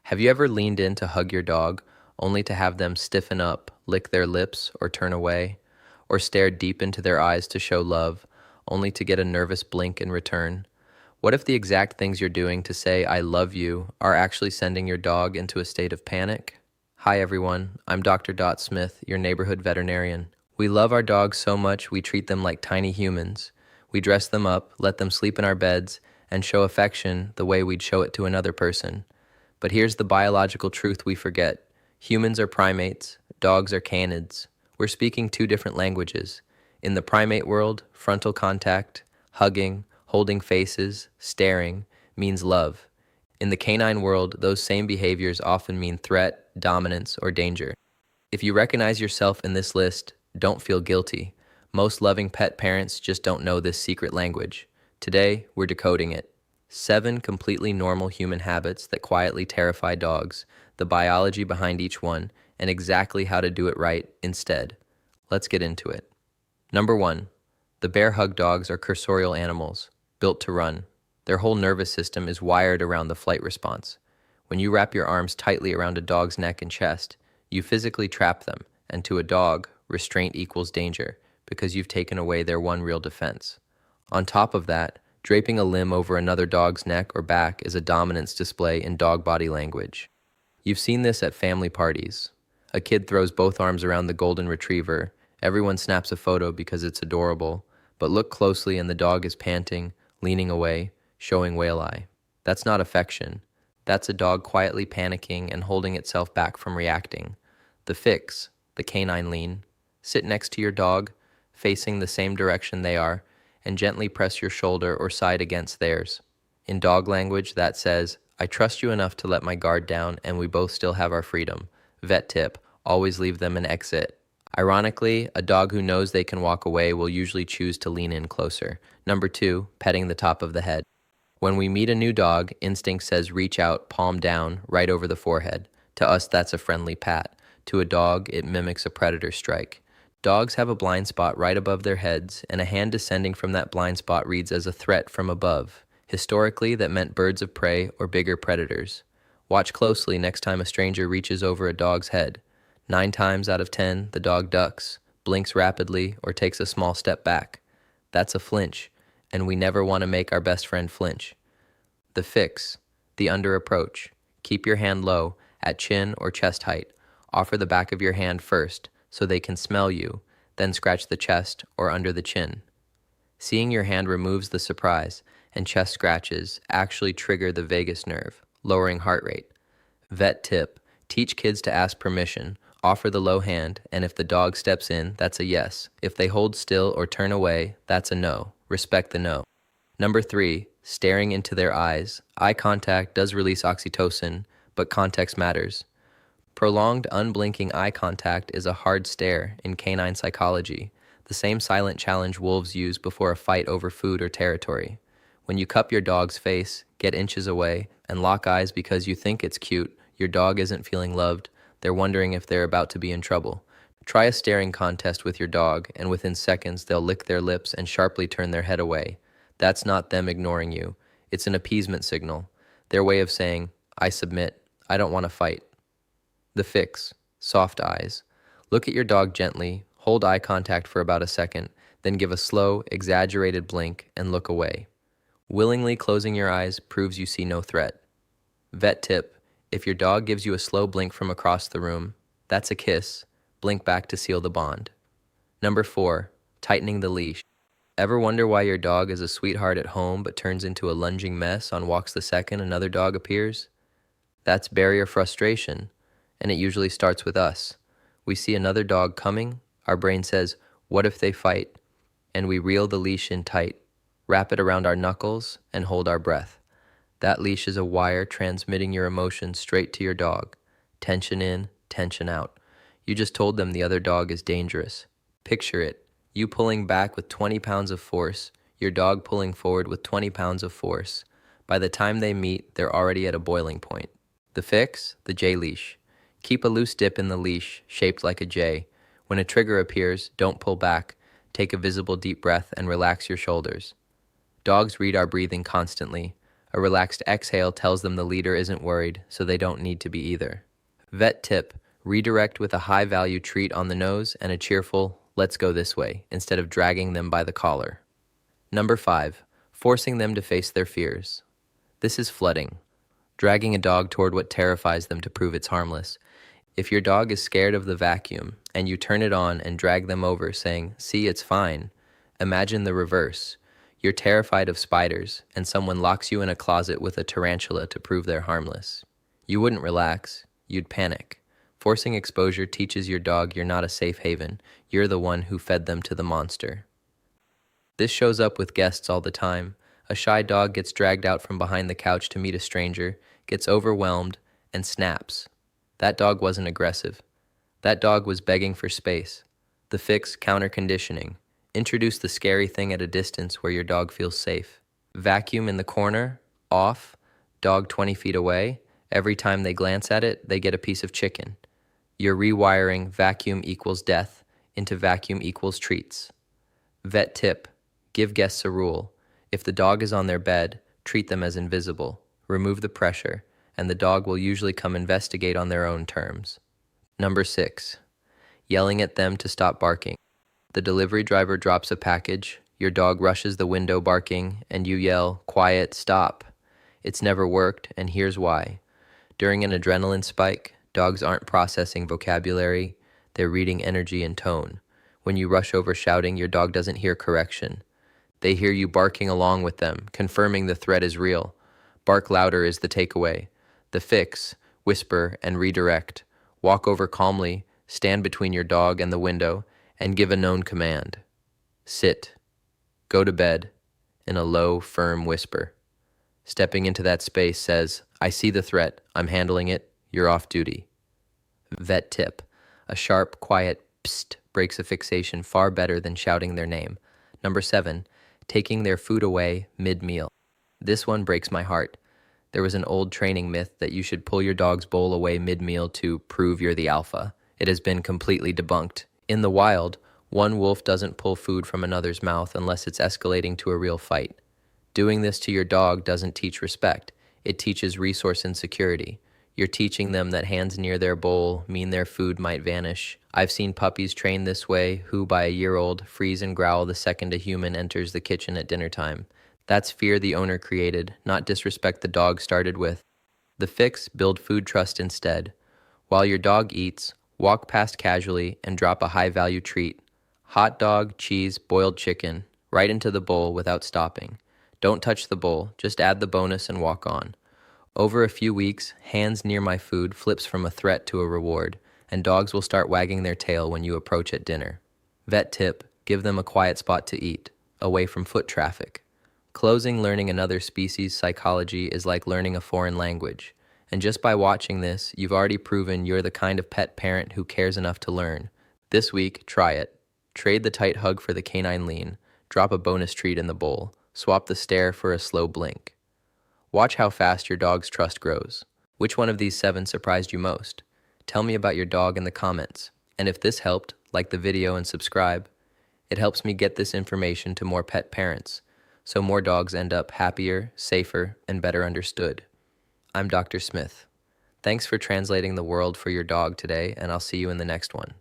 Have you ever leaned in to hug your dog only to have them stiffen up, lick their lips, or turn away? Or stared deep into their eyes to show love, only to get a nervous blink in return? What if the exact things you're doing to say I love you are actually sending your dog into a state of panic? Hi everyone, I'm Dr. Dot Smith, your neighborhood veterinarian. We love our dogs so much we treat them like tiny humans. We dress them up, let them sleep in our beds, and show affection the way we'd show it to another person. But here's the biological truth we forget. Humans are primates, dogs are canids. We're speaking two different languages. In the primate world, frontal contact, hugging, holding faces, staring, means love. In the canine world, those same behaviors often mean threat, dominance, or danger. If you recognize yourself in this list, don't feel guilty. Most loving pet parents just don't know this secret language. Today, we're decoding it. 7 completely normal human habits that quietly terrify dogs, the biology behind each one, and exactly how to do it right instead. Let's get into it. Number 1. The bear hug dogs are cursorial animals, built to run. Their whole nervous system is wired around the flight response. When you wrap your arms tightly around a dog's neck and chest, you physically trap them, and to a dog, restraint equals danger, because you've taken away their one real defense. On top of that, draping a limb over another dog's neck or back is a dominance display in dog body language. You've seen this at family parties. A kid throws both arms around the golden retriever. Everyone snaps a photo because it's adorable, but look closely and the dog is panting, leaning away, showing whale eye. That's not affection. That's a dog quietly panicking and holding itself back from reacting. The fix, the canine lean. Sit next to your dog, facing the same direction they are, and gently press your shoulder or side against theirs. In dog language, that says, I trust you enough to let my guard down and we both still have our freedom. Vet tip, always leave them an exit. Ironically, a dog who knows they can walk away will usually choose to lean in closer. Number 2, petting the top of the head. When we meet a new dog, instinct says reach out, palm down, right over the forehead. To us, that's a friendly pat. To a dog, it mimics a predator strike. Dogs have a blind spot right above their heads, and a hand descending from that blind spot reads as a threat from above. Historically, that meant birds of prey or bigger predators. Watch closely next time a stranger reaches over a dog's head. 9 times out of 10, the dog ducks, blinks rapidly, or takes a small step back. That's a flinch, and we never want to make our best friend flinch. The fix, the under approach. Keep your hand low, at chin or chest height. Offer the back of your hand first, so they can smell you, then scratch the chest or under the chin. Seeing your hand removes the surprise, and chest scratches actually trigger the vagus nerve, lowering heart rate. Vet tip, teach kids to ask permission, offer the low hand, and if the dog steps in, that's a yes. If they hold still or turn away, that's a no. Respect the no. Number 3, staring into their eyes. Eye contact does release oxytocin, but context matters. Prolonged, unblinking eye contact is a hard stare in canine psychology, the same silent challenge wolves use before a fight over food or territory. When you cup your dog's face, get inches away, and lock eyes because you think it's cute, your dog isn't feeling loved, they're wondering if they're about to be in trouble. Try a staring contest with your dog, and within seconds they'll lick their lips and sharply turn their head away. That's not them ignoring you. It's an appeasement signal. Their way of saying, I submit, I don't want to fight. The fix, soft eyes. Look at your dog gently, hold eye contact for about a second, then give a slow, exaggerated blink and look away. Willingly closing your eyes proves you see no threat. Vet tip, if your dog gives you a slow blink from across the room, that's a kiss. Blink back to seal the bond. Number 4, tightening the leash. Ever wonder why your dog is a sweetheart at home but turns into a lunging mess on walks the second another dog appears? That's barrier frustration. And it usually starts with us. We see another dog coming, our brain says, what if they fight? And we reel the leash in tight, wrap it around our knuckles, and hold our breath. That leash is a wire transmitting your emotions straight to your dog. Tension in, tension out. You just told them the other dog is dangerous. Picture it, you pulling back with 20 pounds of force, your dog pulling forward with 20 pounds of force. By the time they meet, they're already at a boiling point. The fix, the J leash. Keep a loose dip in the leash, shaped like a J. When a trigger appears, don't pull back. Take a visible deep breath and relax your shoulders. Dogs read our breathing constantly. A relaxed exhale tells them the leader isn't worried, so they don't need to be either. Vet tip: redirect with a high-value treat on the nose and a cheerful, "let's go this way," instead of dragging them by the collar. Number 5. Forcing them to face their fears. This is flooding, dragging a dog toward what terrifies them to prove it's harmless. If your dog is scared of the vacuum and you turn it on and drag them over saying, "See, it's fine," imagine the reverse. You're terrified of spiders and someone locks you in a closet with a tarantula to prove they're harmless. You wouldn't relax, you'd panic. Forcing exposure teaches your dog you're not a safe haven, you're the one who fed them to the monster. This shows up with guests all the time. A shy dog gets dragged out from behind the couch to meet a stranger, gets overwhelmed, and snaps. That dog wasn't aggressive. That dog was begging for space. The fix: counter-conditioning. Introduce the scary thing at a distance where your dog feels safe. Vacuum in the corner, off, dog 20 feet away. Every time they glance at it, they get a piece of chicken. You're rewiring vacuum equals death into vacuum equals treats. Vet tip: give guests a rule. If the dog is on their bed, treat them as invisible. Remove the pressure, and the dog will usually come investigate on their own terms. Number 6. Yelling at them to stop barking. The delivery driver drops a package, your dog rushes the window barking, and you yell, "Quiet, stop." It's never worked, and here's why. During an adrenaline spike, dogs aren't processing vocabulary, they're reading energy and tone. When you rush over shouting, your dog doesn't hear correction. They hear you barking along with them, confirming the threat is real. Bark louder is the takeaway. The fix: whisper and redirect. Walk over calmly, stand between your dog and the window, and give a known command. Sit. Go to bed, in a low, firm whisper. Stepping into that space says, "I see the threat, I'm handling it, you're off duty." Vet tip: a sharp, quiet psst breaks a fixation far better than shouting their name. Number 7. Taking their food away mid-meal. This one breaks my heart. There was an old training myth that you should pull your dog's bowl away mid-meal to prove you're the alpha. It has been completely debunked. In the wild, one wolf doesn't pull food from another's mouth unless it's escalating to a real fight. Doing this to your dog doesn't teach respect. It teaches resource insecurity. You're teaching them that hands near their bowl mean their food might vanish. I've seen puppies trained this way who, by a year old, freeze and growl the second a human enters the kitchen at dinner time. That's fear the owner created, not disrespect the dog started with. The fix: build food trust instead. While your dog eats, walk past casually and drop a high-value treat. Hot dog, cheese, boiled chicken, right into the bowl without stopping. Don't touch the bowl, just add the bonus and walk on. Over a few weeks, hands near my food flips from a threat to a reward, and dogs will start wagging their tail when you approach at dinner. Vet tip: give them a quiet spot to eat, away from foot traffic. Closing: learning another species' psychology is like learning a foreign language. And just by watching this, you've already proven you're the kind of pet parent who cares enough to learn. This week, try it. Trade the tight hug for the canine lean. Drop a bonus treat in the bowl. Swap the stare for a slow blink. Watch how fast your dog's trust grows. Which one of these 7 surprised you most? Tell me about your dog in the comments. And if this helped, like the video and subscribe. It helps me get this information to more pet parents, so more dogs end up happier, safer, and better understood. I'm Dr. Smith. Thanks for translating the world for your dog today, and I'll see you in the next one.